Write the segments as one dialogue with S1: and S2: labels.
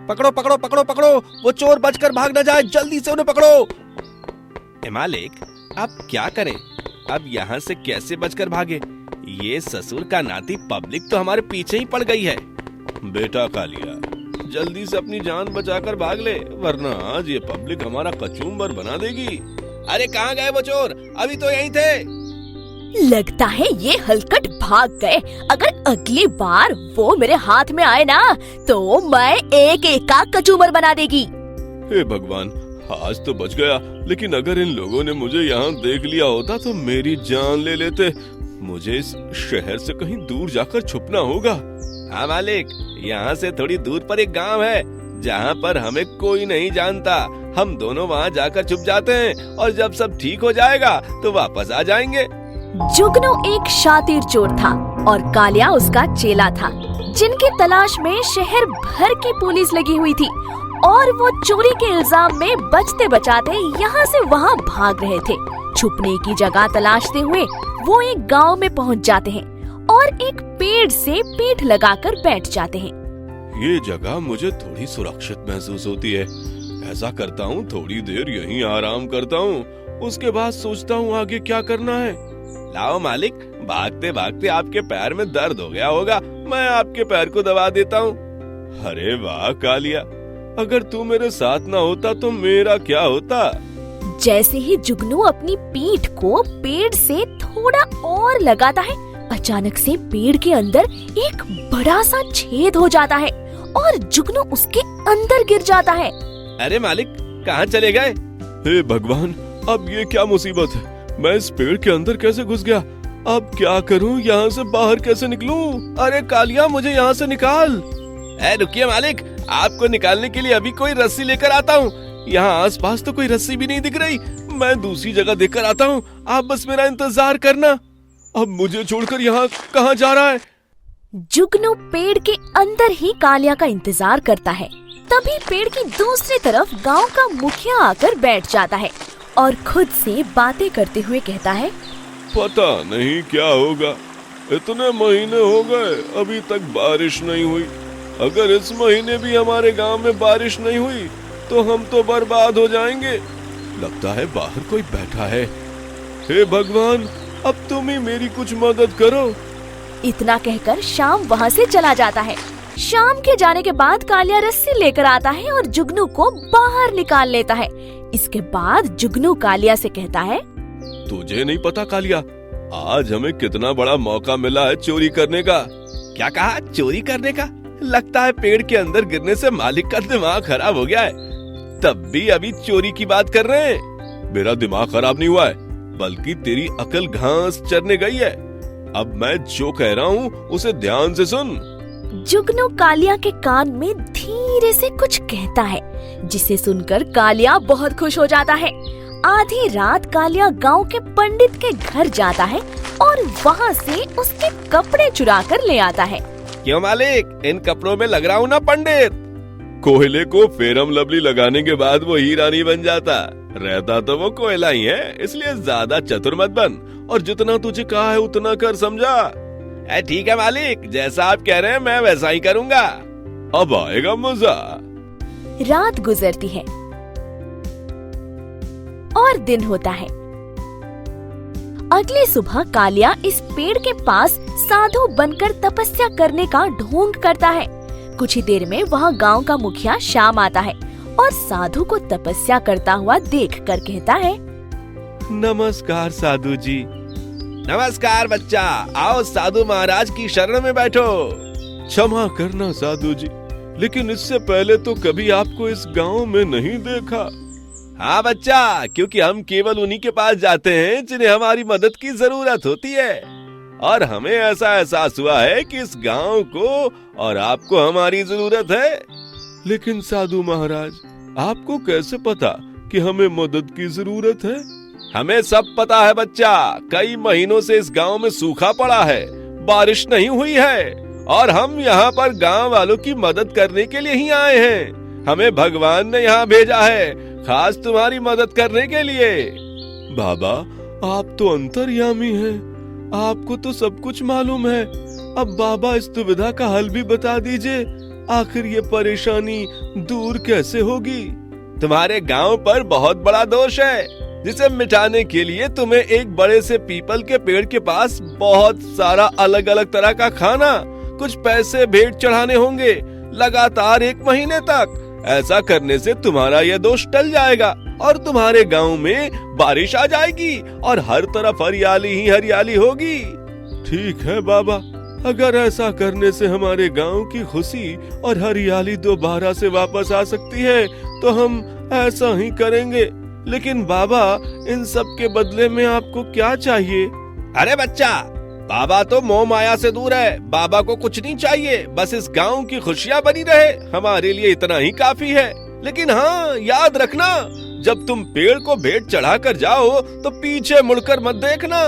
S1: पकड़ो पकड़ो पकड़ो पकड़ो, वो चोर बचकर भाग न जाए, जल्दी से उन्हें पकड़ो। ए मालिक, अब क्या करें? अब यहाँ से कैसे बचकर भागे? ये ससुर का नाती पब्लिक तो हमारे पीछे ही पड़ गई है। बेटा कालिया, जल्दी से अपनी जान बचाकर भाग ले, वरना आज ये पब्लिक हमारा कचूम्बर बना देगी। अरे कहाँ गए वो चोर? अभी तो यहीं थे।
S2: लगता है ये हलकट भाग गए। अगर अगली बार वो मेरे हाथ में आए ना तो मैं एक एक का कचूमर बना देगी।
S1: हे भगवान, आज तो बच गया, लेकिन अगर इन लोगों ने मुझे यहाँ देख लिया होता तो मेरी जान ले लेते। मुझे इस शहर से कहीं दूर जाकर छुपना होगा। हाँ मालिक, यहाँ से थोड़ी दूर पर एक गांव है जहाँ पर हमें कोई नहीं जानता। हम दोनों वहाँ जाकर छुप जाते हैं और जब सब ठीक हो जाएगा तो वापस आ जाएंगे।
S2: जुगनू एक शातिर चोर था और कालिया उसका चेला था, जिनकी तलाश में शहर भर की पुलिस लगी हुई थी और वो चोरी के इल्जाम में बचते बचाते यहाँ से वहाँ भाग रहे थे। छुपने की जगह तलाशते हुए वो एक गांव में पहुँच जाते हैं और एक पेड़ से पीठ लगाकर बैठ जाते हैं।
S1: ये जगह मुझे थोड़ी सुरक्षित महसूस होती है। ऐसा करता हूँ, थोड़ी देर यहीं आराम करता हूँ, उसके बाद सोचता हूँ आगे क्या करना है। लाओ मालिक, भागते भागते आपके पैर में दर्द हो गया होगा, मैं आपके पैर को दबा देता हूँ। अरे वाह कालिया, अगर तू मेरे साथ ना होता तो मेरा क्या होता।
S2: जैसे ही जुगनू अपनी पीठ को पेड़ से थोड़ा और लगाता है, अचानक से पेड़ के अंदर एक बड़ा सा छेद हो जाता है और जुगनू उसके अंदर गिर जाता है।
S1: अरे मालिक, कहाँ चले गए? हे भगवान, अब ये क्या मुसीबत है? मैं इस पेड़ के अंदर कैसे घुस गया? अब क्या करूं? यहाँ से बाहर कैसे निकलूं? अरे कालिया, मुझे यहाँ से निकाल। रुकिए मालिक, आपको निकालने के लिए अभी कोई रस्सी लेकर आता हूँ। यहाँ आसपास तो कोई रस्सी भी नहीं दिख रही, मैं दूसरी जगह देखकर आता हूँ, आप बस मेरा इंतजार करना। अब मुझे छोड़कर यहाँ कहाँ जा रहा है?
S2: जुगनू पेड़ के अंदर ही कालिया का इंतजार करता है। तभी पेड़ की दूसरी तरफ गांव का मुखिया आकर बैठ जाता है और खुद से बातें करते हुए कहता है,
S1: पता नहीं क्या होगा, इतने महीने हो गए अभी तक बारिश नहीं हुई। अगर इस महीने भी हमारे गांव में बारिश नहीं हुई तो हम तो बर्बाद हो जाएंगे। लगता है बाहर कोई बैठा है। हे भगवान, अब तुम ही मेरी कुछ मदद करो।
S2: इतना कहकर शाम वहाँ से चला जाता है। शाम के जाने के बाद कालिया रस्सी लेकर आता है और जुगनू को बाहर निकाल लेता है। इसके बाद जुगनू कालिया से कहता है,
S1: तुझे नहीं पता कालिया, आज हमें कितना बड़ा मौका मिला है चोरी करने का। क्या कहा? चोरी करने का? लगता है पेड़ के अंदर गिरने से मालिक का दिमाग खराब हो गया है, तब भी अभी चोरी की बात कर रहे हैं। मेरा दिमाग खराब नहीं हुआ है, बल्कि तेरी अकल घास चरने गई है। अब मैं जो कह रहा हूँ उसे ध्यान से सुन।
S2: जुगनू कालिया के कान में धीरे से कुछ कहता है, जिसे सुनकर कालिया बहुत खुश हो जाता है। आधी रात कालिया गांव के पंडित के घर जाता है और वहाँ से उसके कपड़े चुरा कर ले आता है।
S1: क्यों मालिक, इन कपड़ों में लग रहा हूँ ना पंडित? कोयले को फेरम लवली लगाने के बाद वो हीरा नहीं बन जाता, रहता तो वो कोयला ही है। इसलिए ज्यादा चतुर मत बन और जितना तुझे कहा है उतना कर, समझा? ठीक है मालिक, जैसा आप कह रहे हैं मैं वैसा ही करूँगा। अब आएगा मजा।
S2: रात गुजरती है और दिन होता है। अगली सुबह कालिया इस पेड़ के पास साधु बनकर तपस्या करने का ढोंग करता है। कुछ ही देर में वहाँ गांव का मुखिया शाम आता है और साधु को तपस्या करता हुआ देखकर कहता है,
S1: नमस्कार साधु जी। नमस्कार बच्चा, आओ साधु महाराज की शरण में बैठो। क्षमा करना साधु जी, लेकिन इससे पहले तो कभी आपको इस गांव में नहीं देखा। हाँ बच्चा, क्योंकि हम केवल उन्हीं के पास जाते हैं जिन्हें हमारी मदद की जरूरत होती है, और हमें ऐसा एहसास हुआ है कि इस गांव को और आपको हमारी जरूरत है। लेकिन साधु महाराज, आपको कैसे पता कि हमें मदद की जरूरत है? हमें सब पता है बच्चा, कई महीनों से इस गांव में सूखा पड़ा है, बारिश नहीं हुई है और हम यहाँ पर गांव वालों की मदद करने के लिए ही आए हैं। हमें भगवान ने यहाँ भेजा है खास तुम्हारी मदद करने के लिए। बाबा, आप तो अंतर्यामी हैं, आपको तो सब कुछ मालूम है। अब बाबा इस दुविधा का हल भी बता दीजिए, आखिर ये परेशानी दूर कैसे होगी? तुम्हारे गांव पर बहुत बड़ा दोष है, जिसे मिटाने के लिए तुम्हें एक बड़े से पीपल के पेड़ के पास बहुत सारा अलग अलग तरह का खाना, कुछ पैसे भेंट चढ़ाने होंगे लगातार 1 महीने तक। ऐसा करने से तुम्हारा यह दोष टल जाएगा और तुम्हारे गांव में बारिश आ जाएगी और हर तरफ हरियाली ही हरियाली होगी। ठीक है बाबा, अगर ऐसा करने से हमारे गांव की खुशी और हरियाली दोबारा से वापस आ सकती है तो हम ऐसा ही करेंगे। लेकिन बाबा, इन सब के बदले में आपको क्या चाहिए? अरे बच्चा, बाबा तो मोह माया से दूर है। बाबा को कुछ नहीं चाहिए, बस इस गांव की खुशियां बनी रहे, हमारे लिए इतना ही काफी है। लेकिन हाँ, याद रखना, जब तुम पेड़ को भेंट चढ़ा कर जाओ तो पीछे मुड़कर मत देखना।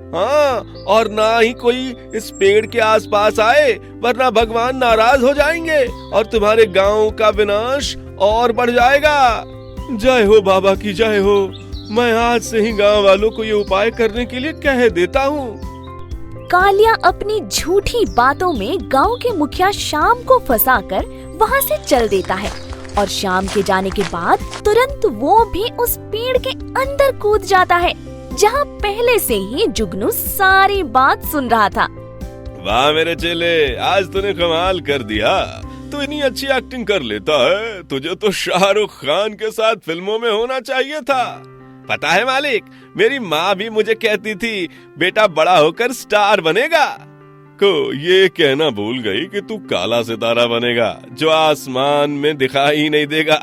S1: हाँ, और ना ही कोई इस पेड़ के आसपास आए, वरना भगवान नाराज हो जाएंगे और तुम्हारे गांव का विनाश और बढ़ जाएगा। जय हो बाबा की जय हो। मैं आज से ही गांव वालों को ये उपाय करने के लिए कह देता हूँ।
S2: कालिया अपनी झूठी बातों में गांव के मुखिया श्याम को फंसाकर वहां से चल देता है और शाम के जाने के बाद तुरंत वो भी उस पेड़ के अंदर कूद जाता है, जहां पहले से ही जुगनू सारी बात सुन रहा था।
S1: वाह मेरे चेले, आज तूने कमाल कर दिया। तू इतनी अच्छी एक्टिंग कर लेता है, तुझे तो शाहरुख खान के साथ फिल्मों में होना चाहिए था। पता है मालिक, मेरी माँ भी मुझे कहती थी, बेटा बड़ा होकर स्टार बनेगा। को ये कहना भूल गई कि तू काला सितारा बनेगा, जो आसमान में दिखाई नहीं देगा।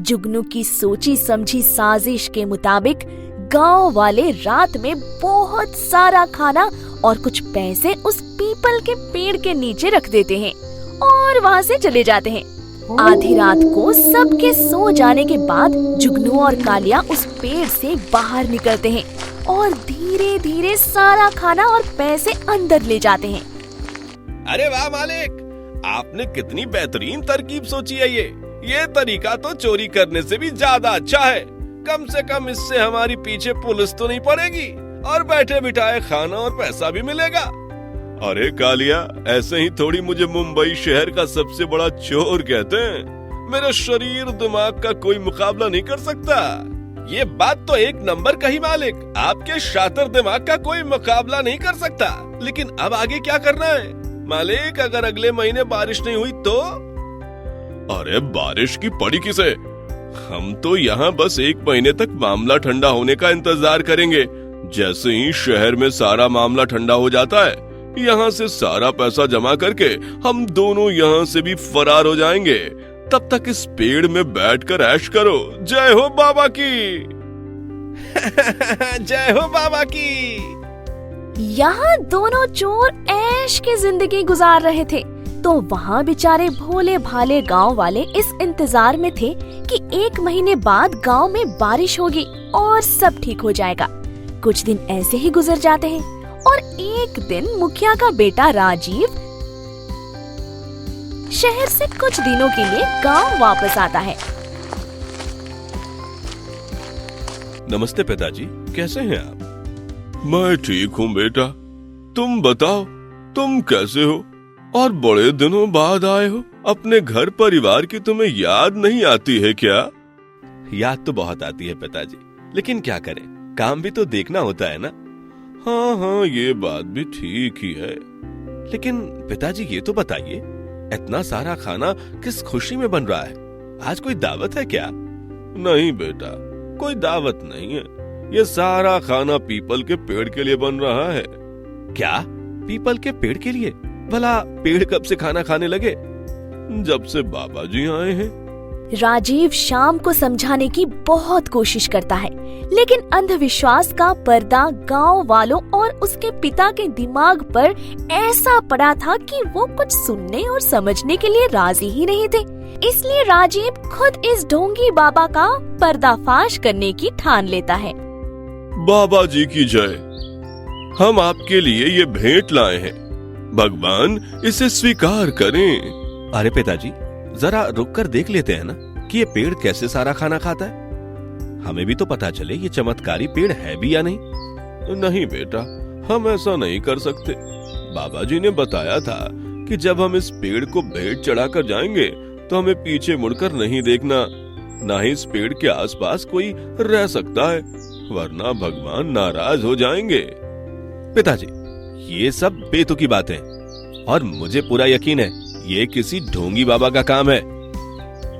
S2: जुगनू की सोची समझी साजिश के मुताबिक गांव वाले रात में बहुत सारा खाना और कुछ पैसे उस पीपल के पेड़ के नीचे रख देते हैं और वहां से चले जाते हैं। आधी रात को सबके सो जाने के बाद जुगनू और कालिया उस पेड़ से बाहर निकलते हैं और धीरे धीरे सारा खाना और पैसे अंदर ले जाते हैं।
S1: अरे वाह मालिक, आपने कितनी बेहतरीन तरकीब सोची है। ये तरीका तो चोरी करने से भी ज्यादा अच्छा है। कम से कम इससे हमारी पीछे पुलिस तो नहीं पड़ेगी और बैठे बिठाए खाना और पैसा भी मिलेगा। अरे कालिया, ऐसे ही थोड़ी मुझे मुंबई शहर का सबसे बड़ा चोर कहते हैं। मेरे शरीर दिमाग का कोई मुकाबला नहीं कर सकता। ये बात तो एक नंबर कही मालिक, आपके शातिर दिमाग का कोई मुकाबला नहीं कर सकता। लेकिन अब आगे क्या करना है मालिक? अगर अगले महीने बारिश नहीं हुई तो? अरे बारिश की पड़ी किसे, हम तो यहाँ बस 1 महीने तक मामला ठंडा होने का इंतजार करेंगे। जैसे ही शहर में सारा मामला ठंडा हो जाता है, यहाँ से सारा पैसा जमा करके हम दोनों यहाँ से भी फरार हो जाएंगे। तब तक इस पेड़ में बैठकर ऐश करो। जय हो बाबा की। जय हो बाबा की।
S2: यहाँ दोनों चोर ऐश की जिंदगी गुजार रहे थे, तो वहाँ बेचारे भोले भाले गांव वाले इस इंतजार में थे कि 1 महीने बाद गांव में बारिश होगी और सब ठीक हो जाएगा। कुछ दिन ऐसे ही गुजर जाते हैं और एक दिन मुखिया का बेटा राजीव शहर से कुछ दिनों के लिए गांव वापस आता है।
S1: नमस्ते पिताजी, कैसे हैं आप? मैं ठीक हूँ बेटा, तुम बताओ, तुम कैसे हो? और बड़े दिनों बाद आए हो। अपने घर परिवार की तुम्हें याद नहीं आती है क्या? याद तो बहुत आती है पिताजी, लेकिन क्या करें, काम भी तो देखना होता है ना। हाँ हाँ, ये बात भी ठीक ही है। लेकिन पिताजी ये तो बताइए, इतना सारा खाना किस खुशी में बन रहा है? आज कोई दावत है क्या? नहीं बेटा, कोई दावत नहीं है। ये सारा खाना पीपल के पेड़ के लिए बन रहा है। क्या? पीपल के पेड़ के लिए? भला पेड़ कब से खाना खाने लगे? जब से बाबा जी आए हैं।
S2: राजीव शाम को समझाने की बहुत कोशिश करता है, लेकिन अंधविश्वास का पर्दा गांव वालों और उसके पिता के दिमाग पर ऐसा पड़ा था कि वो कुछ सुनने और समझने के लिए राजी ही नहीं थे। इसलिए राजीव खुद इस ढोंगी बाबा का पर्दाफाश करने की ठान लेता है।
S1: बाबा जी की जय। हम आपके लिए ये भेंट लाए हैं, भगवान इसे स्वीकार करें। अरे पिताजी, जरा रुक कर देख लेते हैं ना कि ये पेड़ कैसे सारा खाना खाता है। हमें भी तो पता चले ये चमत्कारी पेड़ है भी या नहीं। नहीं बेटा, हम ऐसा नहीं कर सकते। बाबा जी ने बताया था कि जब हम इस पेड़ को भेंट चढ़ाकर जाएंगे तो हमें पीछे मुड़कर नहीं देखना, ना ही इस पेड़ के आसपास कोई रह सकता है, वरना भगवान नाराज हो जाएंगे। पिताजी, ये सब बेतुकी बातें और मुझे पूरा यकीन है ये किसी ढोंगी बाबा का काम है।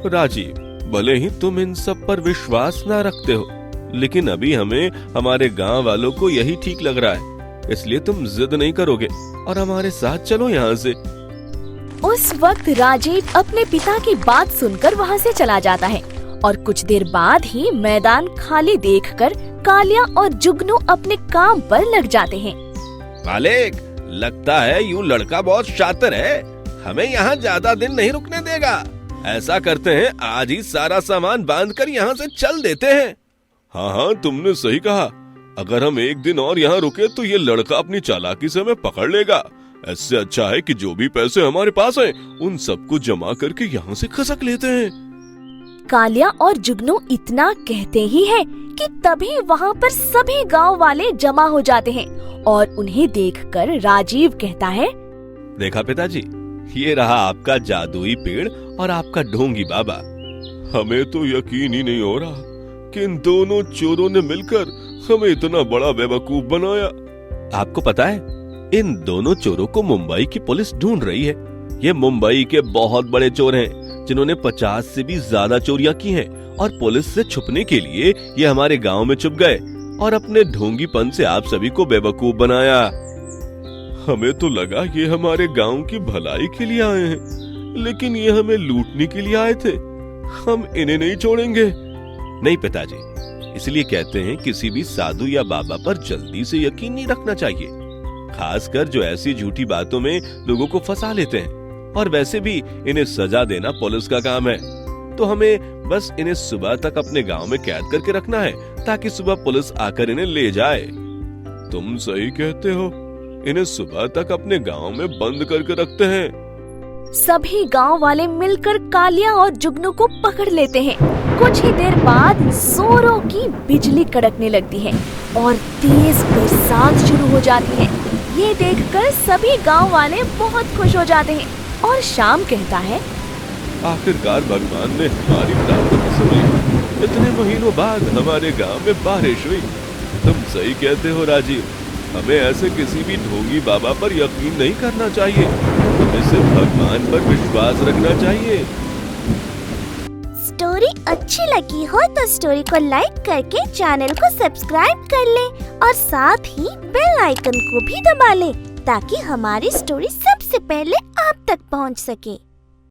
S1: राजीव, भले ही तुम इन सब पर विश्वास ना रखते हो, लेकिन अभी हमें हमारे गांव वालों को यही ठीक लग रहा है, इसलिए तुम जिद नहीं करोगे और हमारे साथ चलो यहाँ से।
S2: उस वक्त राजीव अपने पिता की बात सुनकर वहाँ से चला जाता है और कुछ देर बाद ही मैदान खाली देखकर कालिया और जुगनू अपने काम पर लग जाते हैं।
S1: मालिक, लगता है यूं लड़का बहुत शातिर है, हमें यहाँ ज्यादा दिन नहीं रुकने देगा। ऐसा करते हैं, आज ही सारा सामान बांधकर यहाँ से चल देते हैं। हाँ, तुमने सही कहा। अगर हम एक दिन और यहाँ रुके तो ये लड़का अपनी चालाकी से हमें पकड़ लेगा। इससे अच्छा है कि जो भी पैसे हमारे पास हैं, उन सबको जमा करके यहाँ से खसक लेते हैं।
S2: कालिया और जुगनू इतना कहते ही हैं कि तभी वहाँ पर सभी गांव वाले जमा हो जाते हैं और उन्हें देखकर राजीव कहता है,
S1: देखा पिताजी, ये रहा आपका जादुई पेड़ और आपका ढोंगी बाबा। हमें तो यकीन ही नहीं हो रहा कि इन दोनों चोरों ने मिलकर हमें इतना बड़ा बेवकूफ बनाया। आपको पता है, इन दोनों चोरों को मुंबई की पुलिस ढूंढ रही है। ये मुंबई के बहुत बड़े चोर हैं, जिन्होंने 50 से भी ज्यादा चोरियां की हैं और पुलिस से छुपने के लिए ये हमारे गांव में छुप गए और अपने ढोंगीपन से आप सभी को बेवकूफ बनाया। हमें तो लगा ये हमारे गांव की भलाई के लिए आए हैं, लेकिन ये हमें लूटने के लिए आए थे। हम इन्हें नहीं छोड़ेंगे। नहीं पिताजी, इसलिए कहते हैं किसी भी साधु या बाबा पर जल्दी से यकीन नहीं रखना चाहिए, खासकर जो ऐसी झूठी बातों में लोगों को फंसा लेते हैं। और वैसे भी इन्हें सजा देना पुलिस का काम है, तो हमें बस इन्हें सुबह तक अपने गांव में कैद करके रखना है, ताकि सुबह पुलिस आकर इन्हें ले जाए। तुम सही कहते हो, इन्हें सुबह तक अपने गांव में बंद करके रखते हैं।
S2: सभी गांव वाले मिलकर कालिया और जुगनू को पकड़ लेते हैं। कुछ ही देर बाद जोरों की बिजली कड़कने लगती है और तेज बरसात शुरू हो जाती है। ये देखकर सभी गांव वाले बहुत खुश हो जाते हैं और श्याम कहता है,
S1: आखिरकार भगवान ने हमारी प्रार्थना सुनी। इतने महीनों बाद हमारे गांव में बारिश हुई। तुम सही कहते हो राजीव, हमें ऐसे किसी भी ढोंगी बाबा पर यकीन नहीं करना चाहिए, हमें सिर्फ भगवान पर विश्वास रखना चाहिए।
S3: स्टोरी अच्छी लगी हो तो स्टोरी को लाइक करके चैनल को सब्सक्राइब कर ले और साथ ही बेल आइकन को भी दबा ले, ताकि हमारी स्टोरी सबसे पहले आप तक पहुंच सके।